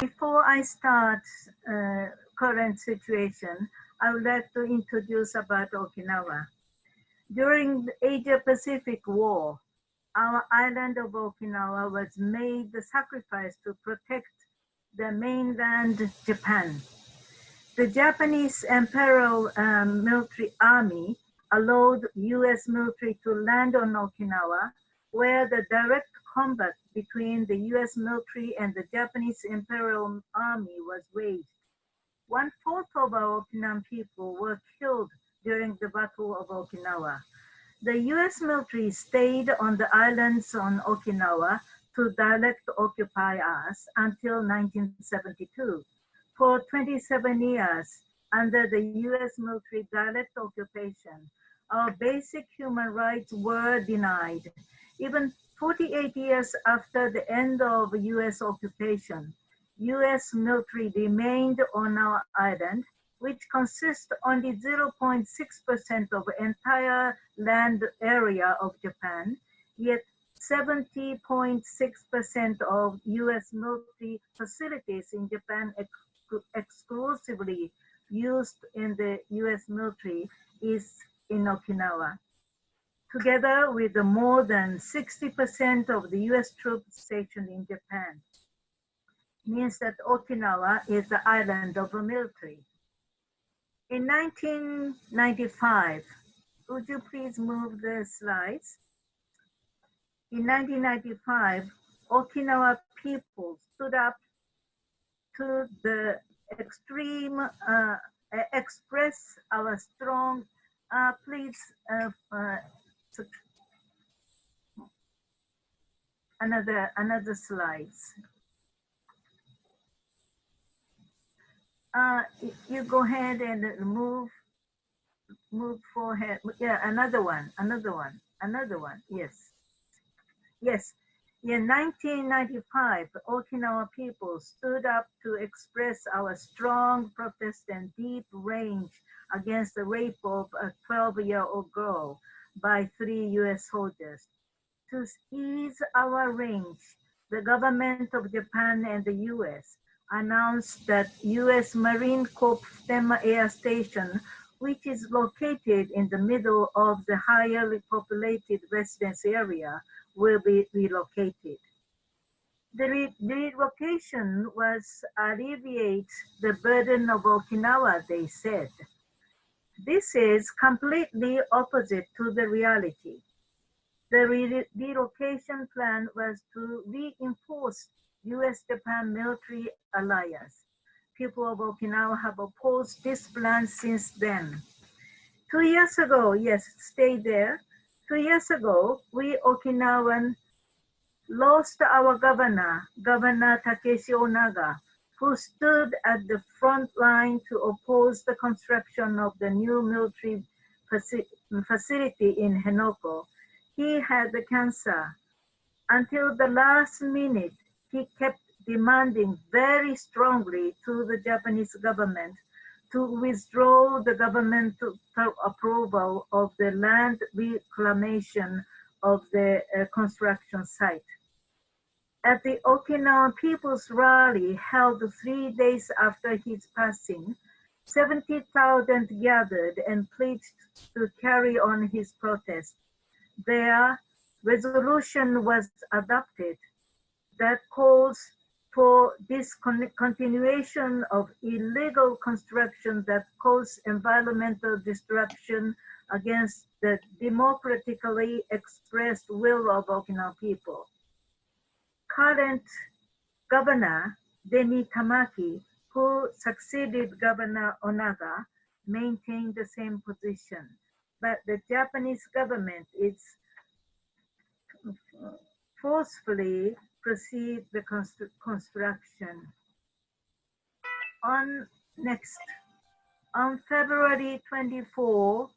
Before I start current situation, I would like to introduce about Okinawa. During the Asia-Pacific War, our island of Okinawa was made the sacrifice to protect the mainland Japan. The Japanese Imperial Military Army allowed US military to land on Okinawa, where the direct combat between the US military and the Japanese Imperial Army was waged. 1/4 of our Okinawan people were killed during the Battle of Okinawa. The US military stayed on the islands on Okinawa to direct occupy us until 1972. For 27 years, under the US military direct occupation, our basic human rights were denied. Even 48 years after the end of US occupation, US military remained on our island, which consists only 0.6% of entire land area of Japan, yet 70.6% of US military facilities in Japan exclusively used in the US military is in Okinawa. Together with the more than 60% of the US troops stationed in Japan, means that Okinawa is the island of the military. In 1995, would you please move the slides? In 1995, Okinawa people stood up to the extreme, express our strong, please, another slides. You go ahead and move forward. Yeah, another one, yes. Yes, in 1995, Okinawa people stood up to express our strong protest and deep rage against the rape of a 12-year-old girl by 3 US soldiers. To ease our rage, the government of Japan and the US announced that US Marine Corps Futenma Air Station, which is located in the middle of the highly populated residence area, will be relocated. The relocation was alleviate the burden of Okinawa, they said. This is completely opposite to the reality. The relocation plan was to reinforce US-Japan military alliance. People of Okinawa have opposed this plan since then. 2 years ago, yes, stay there. 2 years ago, we Okinawan lost our governor, Governor Takeshi Onaga, who stood at the front line to oppose the construction of the new military facility in Henoko. He had the cancer. Until the last minute, he kept demanding very strongly to the Japanese government to withdraw the governmental approval of the land reclamation of the construction site. At the Okinawa People's Rally held 3 days after his passing, 70,000 gathered and pledged to carry on his protest. Their resolution was adopted that calls for discontinuation of illegal construction that cause environmental destruction against the democratically expressed will of Okinawa people. Current Governor Deni Tamaki, who succeeded Governor Onaga, maintained the same position, but the Japanese government is forcefully proceed the construction. On February 24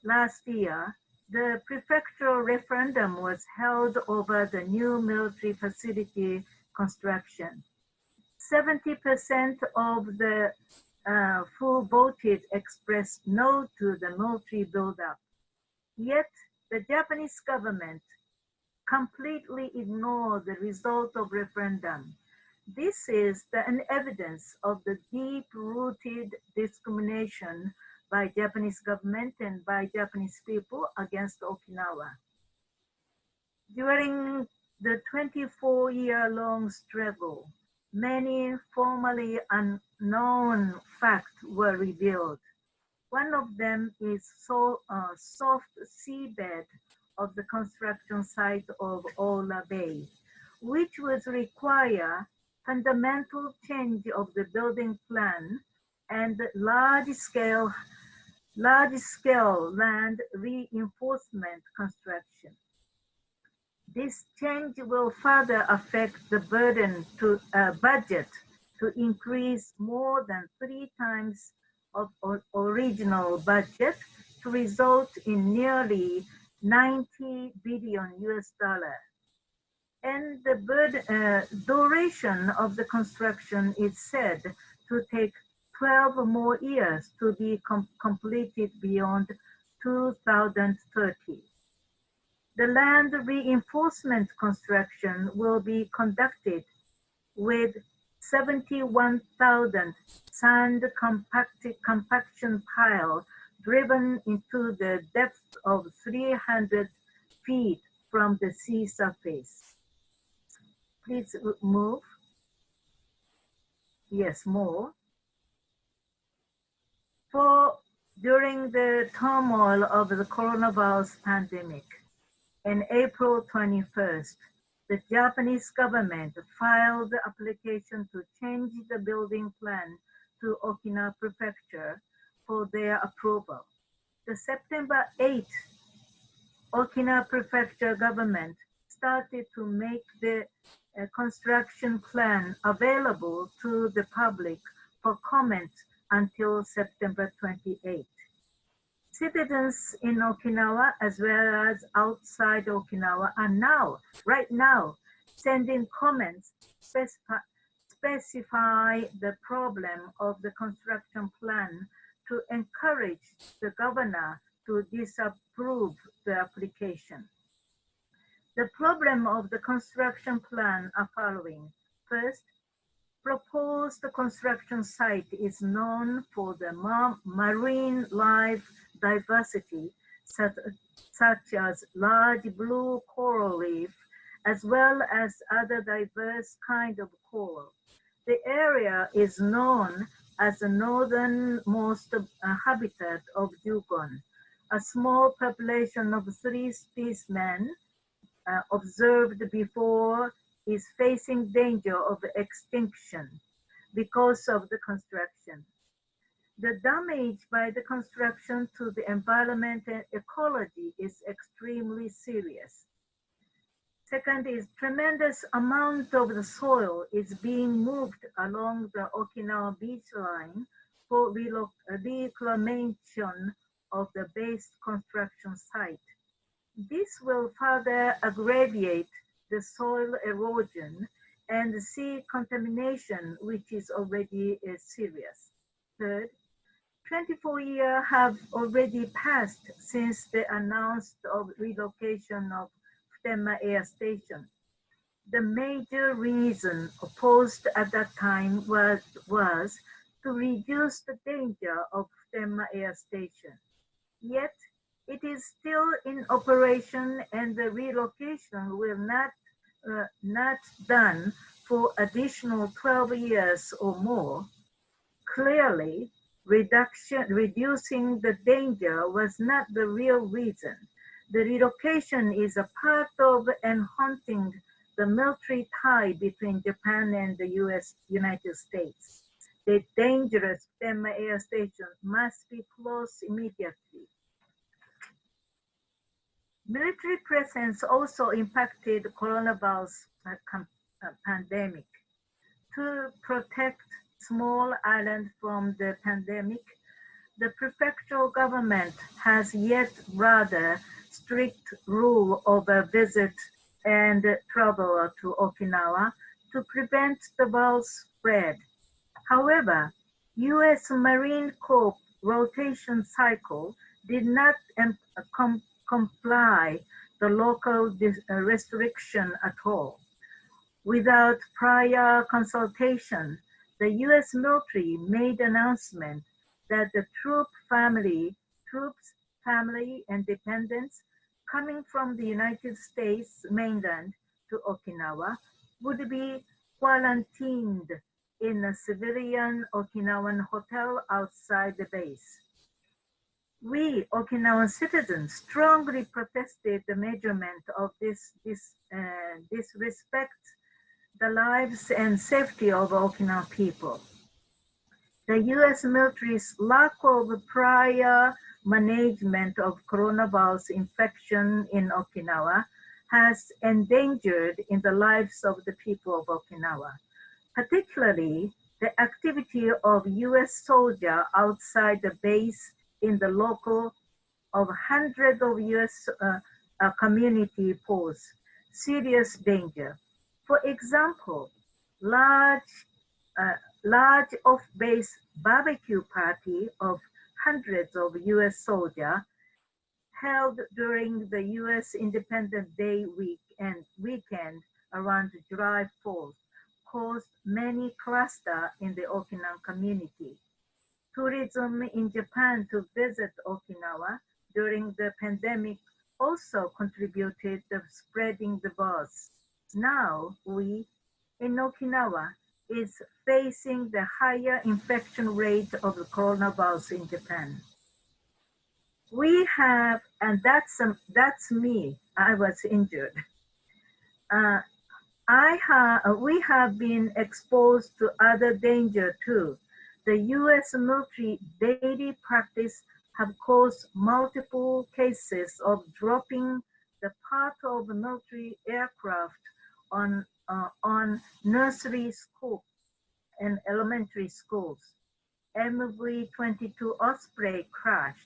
last year, the prefectural referendum was held over the new military facility construction. 70% of the who voted expressed no to the military buildup. Yet the Japanese government completely ignored the result of referendum. This is an evidence of the deep-rooted discrimination by Japanese government and by Japanese people against Okinawa. During the 24-year-long struggle, many formerly unknown facts were revealed. One of them is soft seabed of the construction site of Ola Bay, which would require fundamental change of the building plan and large-scale land reinforcement construction. This change will further affect the burden to budget to increase more than 3 times of original budget to result in nearly 90 billion US dollar. And the duration of the construction is said to take 12 more years to be completed beyond 2030. The land reinforcement construction will be conducted with 71,000 sand compaction pile driven into the depth of 300 feet from the sea surface. Please move. Yes, more. During the turmoil of the coronavirus pandemic, on April 21st, the Japanese government filed the application to change the building plan to Okinawa Prefecture for their approval. The September 8th, Okinawa Prefecture government started to make the construction plan available to the public for comment until September 28th. Citizens in Okinawa as well as outside Okinawa are right now, sending comments specify the problem of the construction plan to encourage the governor to disapprove the application. The problem of the construction plan are following. First, proposed construction site is known for the marine life diversity, such as large blue coral reef, as well as other diverse kind of coral. The area is known as the northernmost habitat of dugong. A small population of 3 specimens observed before is facing danger of extinction because of the construction. The damage by the construction to the environment and ecology is extremely serious. Second is tremendous amount of the soil is being moved along the Okinawa beach line for reclamation of the base construction site. This will further aggravate the soil erosion and sea contamination, which is already serious. Third, 24 years have already passed since the announced of relocation of Futenma Air Station. The major reason opposed at that time was to reduce the danger of Futenma Air Station. Yet, it is still in operation and the relocation will not done for additional 12 years or more. Clearly, reducing the danger was not the real reason. The relocation is a part of enhancing the military tie between Japan and the United States. The dangerous Futenma Air Station must be closed immediately. Military presence also impacted coronavirus pandemic. To protect small island from the pandemic, the prefectural government has yet rather strict rule over visit and travel to Okinawa to prevent the virus spread. However, U.S. Marine Corps rotation cycle did not comply the local restriction at all. Without prior consultation, the U.S. military made announcement that the troops, family, and dependents coming from the United States mainland to Okinawa would be quarantined in a civilian Okinawan hotel outside the base. We Okinawan citizens strongly protested the measurement of disrespect the lives and safety of Okinawan people. The U.S. military's lack of prior management of coronavirus infection in Okinawa has endangered in the lives of the people of Okinawa, particularly the activity of U.S. soldiers outside the base in the local of hundreds of U.S. Community pose serious danger. For example, large off-base barbecue party of hundreds of U.S. soldiers held during the U.S. Independence Day weekend around July 4th caused many clusters in the Okinawan community. Tourism in Japan to visit Okinawa during the pandemic also contributed to spreading the virus. Now we in Okinawa is facing the higher infection rate of the coronavirus in Japan. We have, and that's me. I was injured. We have been exposed to other danger too. The U.S. military daily practice have caused multiple cases of dropping the part of military aircraft on nursery school and elementary schools. MV-22 Osprey crashed.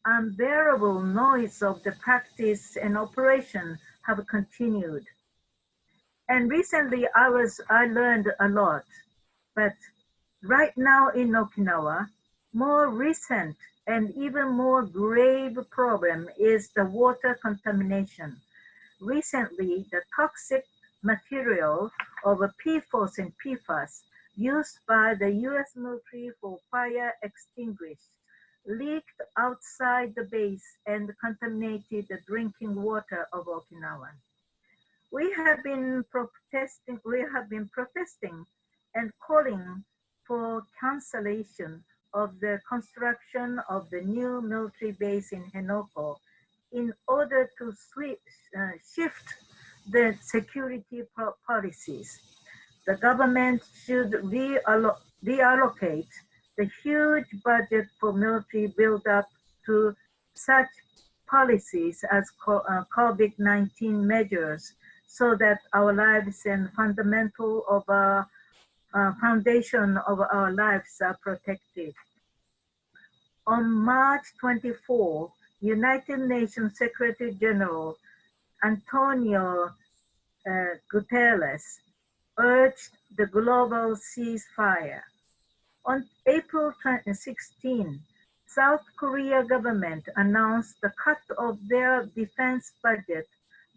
Unbearable noise of the practice and operation have continued. And recently I learned a lot, but right now in Okinawa, more recent and even more grave problem is the water contamination. Recently, the toxic material of PFOS and PFAS used by the U.S. military for fire extinguish leaked outside the base and contaminated the drinking water of Okinawa. We have been protesting and calling for cancellation of the construction of the new military base in Henoko in order to shift the security policies. The government should reallocate the huge budget for military build-up to such policies as COVID-19 measures so that our lives and foundation of our lives are protected. On March 24, United Nations Secretary General Antonio Guterres urged the global ceasefire. On April 16, South Korea government announced the cut of their defense budget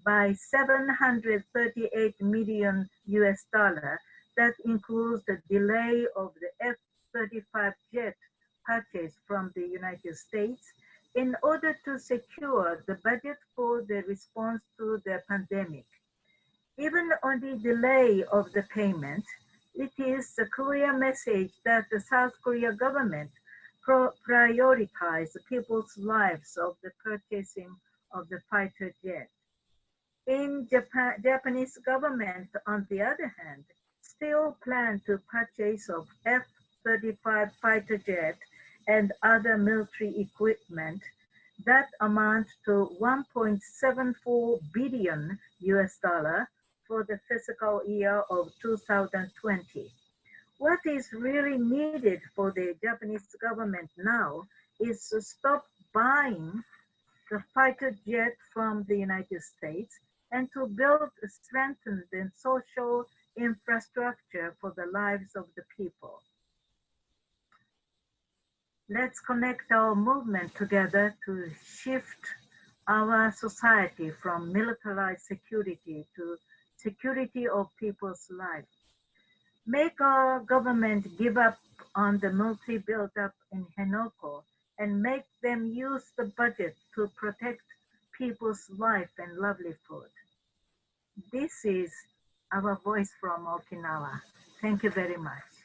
by $738 million US. That includes the delay of the F-35 jet purchase from the United States in order to secure the budget for the response to the pandemic. Even on the delay of the payment, it is a clear message that the South Korea government prioritized people's lives of the purchasing of the fighter jet. In Japan, Japanese government, on the other hand, still plan to purchase of F-35 fighter jet and other military equipment that amount to $1.74 billion US for the fiscal year of 2020. What is really needed for the Japanese government now is to stop buying the fighter jet from the United States and to build a strengthened and social infrastructure for the lives of the people. Let's connect our movement together to shift our society from militarized security to security of people's lives. Make our government give up on the military buildup in Henoko and make them use the budget to protect people's life and livelihood. This is our voice from Okinawa. Thank you very much.